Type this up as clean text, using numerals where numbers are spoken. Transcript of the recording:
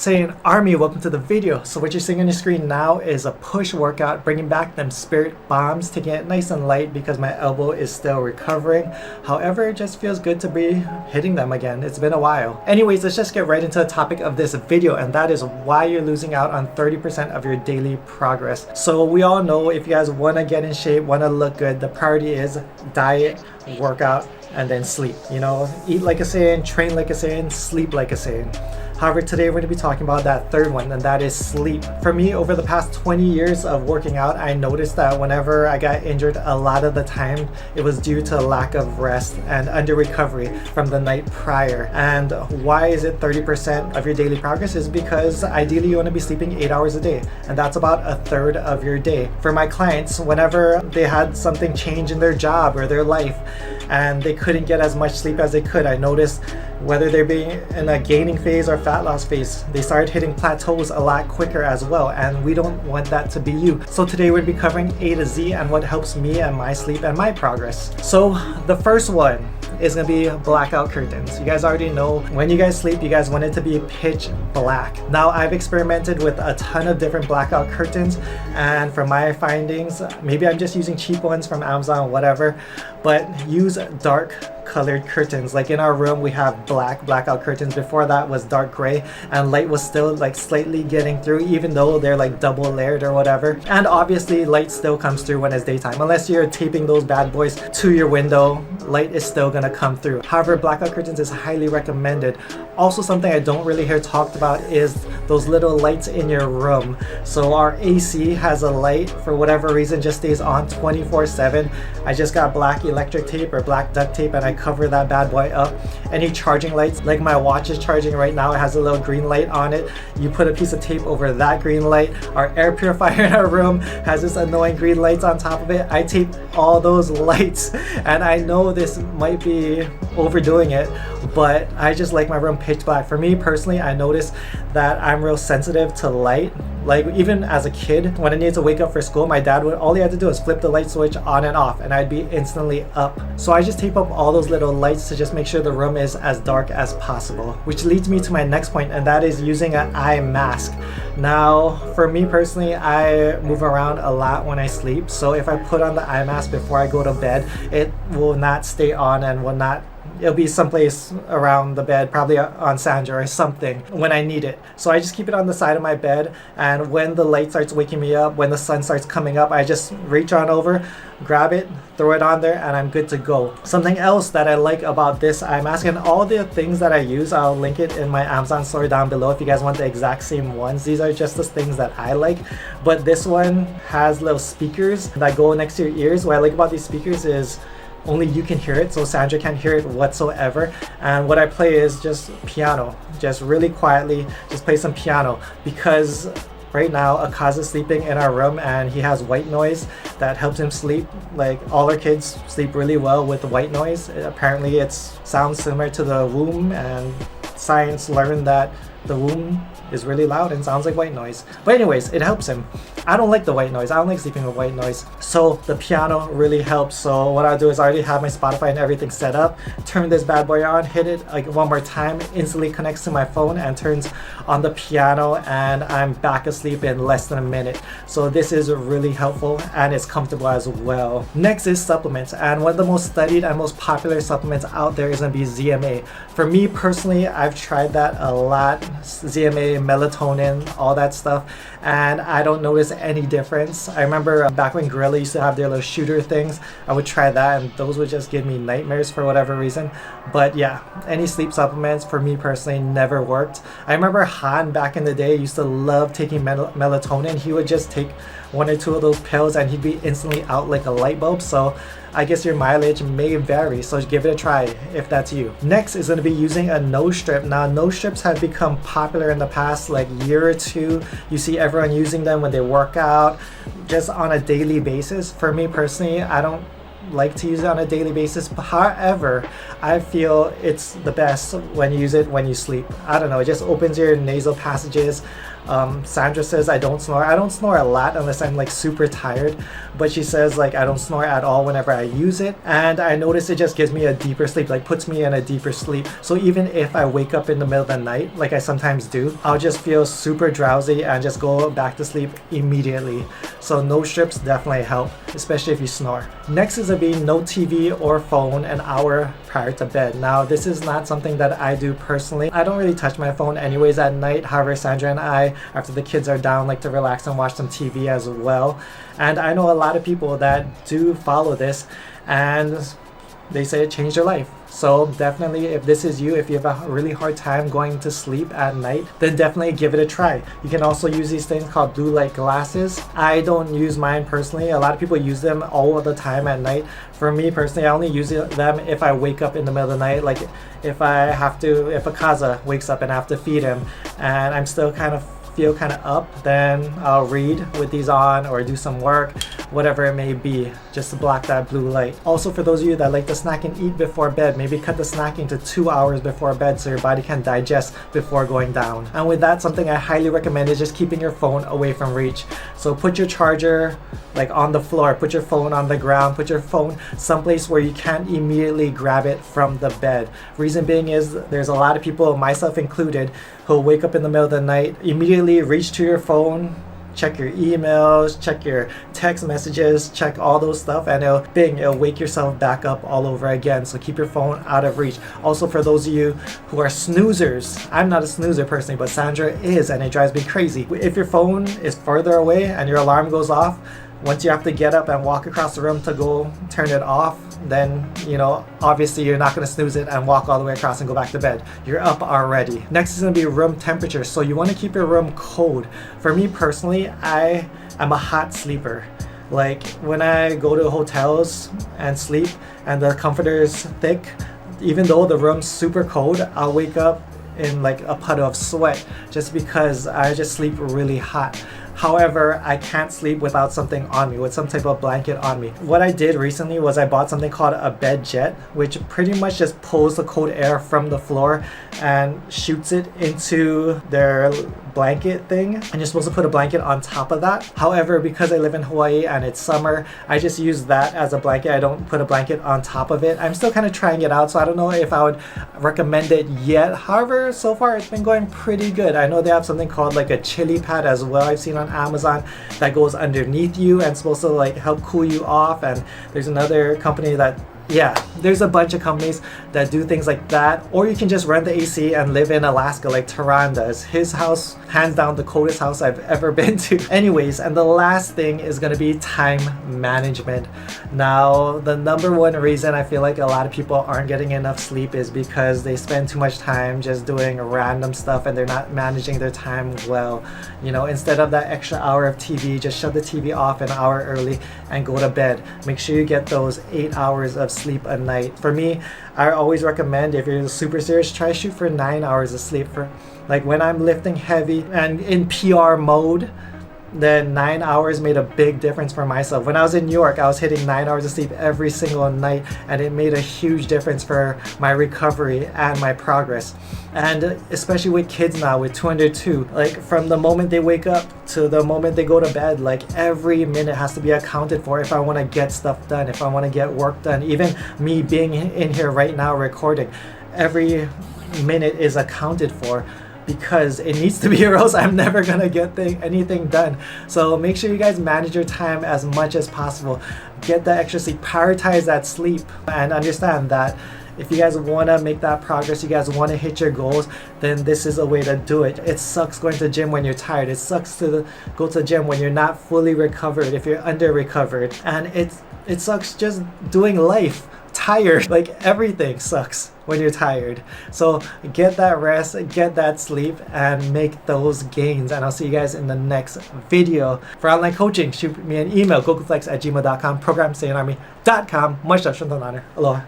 saying, Army, welcome to the video. So what you're seeing on your screen now is a push workout, bringing back them spirit bombs, taking it nice and light because my elbow is still recovering. However, it just feels good to be hitting them again. It's been a while. Anyways, let's just get right into the topic of this video, and that is why you're losing out on 30% of your daily progress. So we all know if you guys want to get in shape, want to look good, the priority is diet, workout, and then sleep. You know, eat like a Saiyan, train like a Saiyan, sleep like a Saiyan. However, today we're going to be talking about that third one, and that is sleep. For me, over the past 20 years of working out, I noticed that whenever I got injured, a lot of the time it was due to a lack of rest and under recovery from the night prior. And why is it 30% of your daily progress? Is because ideally you want to be sleeping 8 hours a day, and that's about a third of your day. For my clients, whenever they had something change in their job or their life and they couldn't get as much sleep as they could, I noticed whether they're being in a gaining phase or fat loss phase, they started hitting plateaus a lot quicker as well, and we don't want that to be you. So today we'll be covering A to Z and what helps me and my sleep and my progress. So the first one is gonna be blackout curtains. You guys already know when you guys sleep, you guys want it to be pitch black. Now I've experimented with a ton of different blackout curtains, and from my findings, maybe I'm just using cheap ones from Amazon, whatever, but use dark colored curtains. Like in our room we have blackout curtains. Before that was dark gray, and light was still like slightly getting through, even though they're like double layered or whatever. And obviously light still comes through when it's daytime. Unless you're taping those bad boys to your window, light is still gonna come through. However, blackout curtains is highly recommended. Also, something I don't really hear talked about is those little lights in your room. So our AC has a light, for whatever reason, just stays on 24/7. I just got black electric tape or black duct tape, and I cover that bad boy up. Any charging lights, like my watch is charging right now, it has a little green light on it. You put a piece of tape over that green light. Our air purifier in our room has this annoying green lights on top of it. I tape all those lights, and I know this might be overdoing it, but I just like my room pitch black. For me personally, I notice that I'm real sensitive to light. Like even as a kid, when I needed to wake up for school, my dad would, all he had to do was flip the light switch on and off, and I'd be instantly up. So I just tape up all those little lights to just make sure the room is as dark as possible. Which leads me to my next point, and that is using an eye mask. Now, for me personally, I move around a lot when I sleep. So if I put on the eye mask before I go to bed, it will not stay on and will not, it'll be someplace around the bed, probably on Sandra or something when I need it. So I just keep it on the side of my bed, and when the light starts waking me up, when the sun starts coming up, I just reach on over, grab it, throw it on there, and I'm good to go. Something else that I like about this eye mask, and all the things that I use, I'll link it in my Amazon store down below if you guys want the exact same ones. These are just the things that I like, but this one has little speakers that go next to your ears. What I like about these speakers is only you can hear it, so Sandra can't hear it whatsoever. And what I play is just piano, just really quietly, just play some piano, because right now Akaz is sleeping in our room and he has white noise that helps him sleep. Like all our kids sleep really well with white noise. Apparently it sounds similar to the womb, and science learned that the womb is really loud and sounds like white noise. But anyways, it helps him. I don't like the white noise. I don't like sleeping with white noise. So the piano really helps. So what I'll do is I already have my Spotify and everything set up. Turn this bad boy on, hit it like one more time, instantly connects to my phone and turns on the piano, and I'm back asleep in less than a minute. So this is really helpful, and it's comfortable as well. Next is supplements, and one of the most studied and most popular supplements out there is going to be ZMA. For me personally, I've tried that a lot. ZMA, melatonin, all that stuff, and I don't notice any difference. I remember back when Gorilla used to have their little shooter things, I would try that, and those would just give me nightmares for whatever reason. But yeah, any sleep supplements for me personally never worked. I remember Han back in the day used to love taking melatonin. He would just take one or two of those pills and he'd be instantly out like a light bulb. So I guess your mileage may vary, so give it a try if that's you. Next is going to be using a nose strip. Now, nose strips have become popular in the past like year or two. You see everyone using them when they work out, just on a daily basis. For me personally, I don't like to use it on a daily basis. However, I feel it's the best when you use it when you sleep. I don't know, it just opens your nasal passages. Sandra says I don't snore. I don't snore a lot unless I'm like super tired, but she says like I don't snore at all whenever I use it, and I notice it just gives me a deeper sleep, like puts me in a deeper sleep. So even if I wake up in the middle of the night, like I sometimes do, I'll just feel super drowsy and just go back to sleep immediately. So no strips definitely help, especially if you snore. Next is being no TV or phone an hour prior to bed. Now this is not something that I do personally. I don't really touch my phone anyways at night. However, Sandra and I, after the kids are down, like to relax and watch some TV as well. And I know a lot of people that do follow this, and they say it changed their life. So definitely, if this is you, if you have a really hard time going to sleep at night, then definitely give it a try. You can also use these things called blue light glasses. I don't use mine personally. A lot of people use them all of the time at night. For me personally, I only use them if I wake up in the middle of the night. Like if Akaza wakes up and I have to feed him and I'm still feel kind of up, then I'll read with these on or do some work, whatever it may be, just to block that blue light. Also, for those of you that like to snack and eat before bed, maybe cut the snacking to 2 hours before bed so your body can digest before going down. And with that, something I highly recommend is just keeping your phone away from reach. So put your charger like on the floor, put your phone on the ground, put your phone someplace where you can't immediately grab it from the bed. Reason being is there's a lot of people, myself included, who'll wake up in the middle of the night, immediately reach to your phone, check your emails, check your text messages, check all those stuff, and it'll wake yourself back up all over again. So keep your phone out of reach. Also, for those of you who are snoozers, I'm not a snoozer personally, but Sandra is, and it drives me crazy. If your phone is further away and your alarm goes off, once you have to get up and walk across the room to go turn it off, then, obviously you're not going to snooze it and walk all the way across and go back to bed. You're up already. Next is going to be room temperature. So you want to keep your room cold. For me personally, I am a hot sleeper. Like when I go to hotels and sleep and the comforter is thick, even though the room's super cold, I'll wake up in like a puddle of sweat just because I just sleep really hot. However, I can't sleep without something on me, with some type of blanket on me. What I did recently was I bought something called a bed jet, which pretty much just pulls the cold air from the floor and shoots it into their blanket thing, and you're supposed to put a blanket on top of that. However, because I live in Hawaii and it's summer, I just use that as a blanket. I don't put a blanket on top of it. I'm still kind of trying it out, so I don't know if I would recommend it yet. However, so far it's been going pretty good. I know they have something called like a chili pad as well, I've seen on Amazon, that goes underneath you and supposed to like help cool you off. And there's another company that, there's a bunch of companies that do things like that. Or you can just rent the AC and live in Alaska like Taran does. His house, hands down the coldest house I've ever been to. Anyways, and the last thing is going to be time management. Now, the number one reason I feel like a lot of people aren't getting enough sleep is because they spend too much time just doing random stuff and they're not managing their time well. Instead of that extra hour of TV, just shut the TV off an hour early and go to bed. Make sure you get those 8 hours of sleep a night. For me, I always recommend, if you're super serious, try to shoot for 9 hours of sleep. For like when I'm lifting heavy and in PR mode, then 9 hours made a big difference for myself. When I was in New York, I was hitting 9 hours of sleep every single night, and it made a huge difference for my recovery and my progress. And especially with kids now, with 202, like from the moment they wake up to the moment they go to bed, like every minute has to be accounted for if I want to get stuff done, if I want to get work done. Even me being in here right now recording, every minute is accounted for, because it needs to be, or else I'm never gonna get anything done. So make sure you guys manage your time as much as possible. Get that extra sleep, prioritize that sleep, and understand that if you guys want to make that progress, you guys want to hit your goals, then this is a way to do it. It sucks going to the gym when you're tired. It sucks to go to the gym when you're not fully recovered, if you're under recovered. And it sucks just doing life tired. Like everything sucks when you're tired. So get that rest, get that sleep, and make those gains. And I'll see you guys in the next video. For online coaching, shoot me an email, gokuflex@gmail.com, programsayanarmy.com. Much love, Aloha.